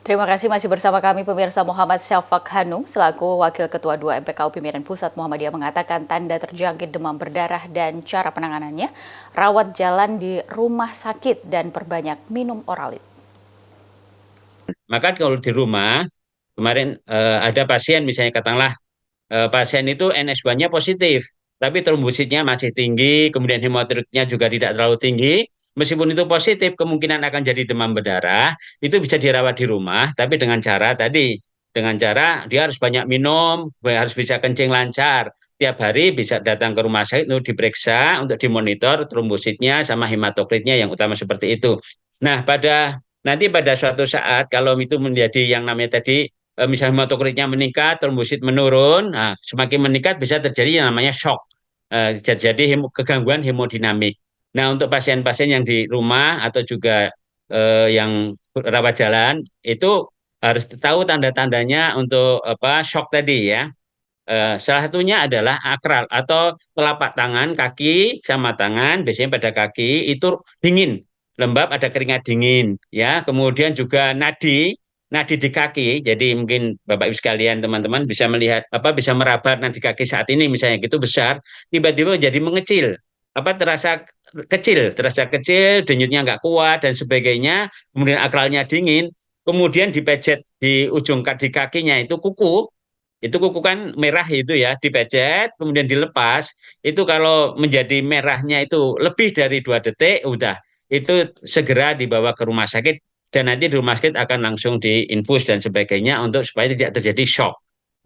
Terima kasih masih bersama kami pemirsa. Muhammad Syafaq Hanum selaku Wakil Ketua 2 MPKU Pimpinan Pusat Muhammadiyah mengatakan tanda terjangkit demam berdarah dan cara penanganannya, rawat jalan di rumah sakit dan perbanyak minum Oralit. Maka kalau di rumah, kemarin ada pasien misalnya katakanlah pasien itu NS1-nya positif, tapi trombositnya masih tinggi, kemudian hematokritnya juga tidak terlalu tinggi. Meskipun itu positif, kemungkinan akan jadi demam berdarah, itu bisa dirawat di rumah, tapi dengan cara tadi, dengan cara dia harus banyak minum, harus bisa kencing lancar. Tiap hari bisa datang ke rumah sakit untuk diperiksa, untuk dimonitor trombositnya sama hematokritnya yang utama seperti itu. Nah, pada suatu saat kalau itu menjadi yang namanya tadi misalnya hematokritnya meningkat, trombosit menurun, nah, semakin meningkat bisa terjadi yang namanya shock, jadi kegangguan hemodinamik. Nah, untuk pasien-pasien yang di rumah atau juga yang rawat jalan itu harus tahu tanda-tandanya untuk apa shock tadi ya. Salah satunya adalah akral atau telapak tangan, kaki sama tangan, biasanya pada kaki itu dingin, lembab, ada keringat dingin, ya. Kemudian juga nadi di kaki. Jadi mungkin Bapak Ibu sekalian, teman-teman bisa melihat apa bisa meraba nadi kaki saat ini misalnya gitu besar, tiba-tiba jadi mengecil, apa terasa kecil, denyutnya nggak kuat dan sebagainya. Kemudian akralnya dingin, kemudian dipejet di ujung di kakinya itu kuku kan merah itu ya, dipecet, kemudian dilepas. Itu kalau menjadi merahnya itu lebih dari 2 detik, udah itu segera dibawa ke rumah sakit dan nanti di rumah sakit akan langsung diinfus dan sebagainya untuk supaya tidak terjadi shock.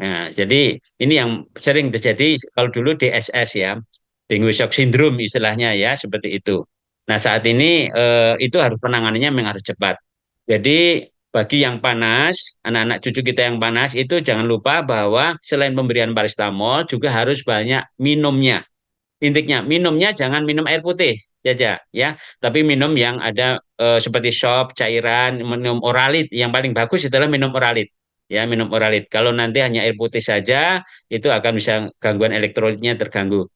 Nah, jadi ini yang sering terjadi kalau dulu DSS ya, dengue shock syndrome istilahnya ya, seperti itu. Nah, saat ini itu harus penanganannya memang harus cepat. Jadi bagi yang panas, anak-anak cucu kita yang panas itu jangan lupa bahwa selain pemberian paracetamol juga harus banyak minumnya. Intinya minumnya jangan minum air putih saja ya, tapi minum yang ada seperti sop, cairan, minum oralit. Yang paling bagus adalah minum oralit. Ya, minum oralit. Kalau nanti hanya air putih saja, itu akan bisa gangguan elektrolitnya terganggu.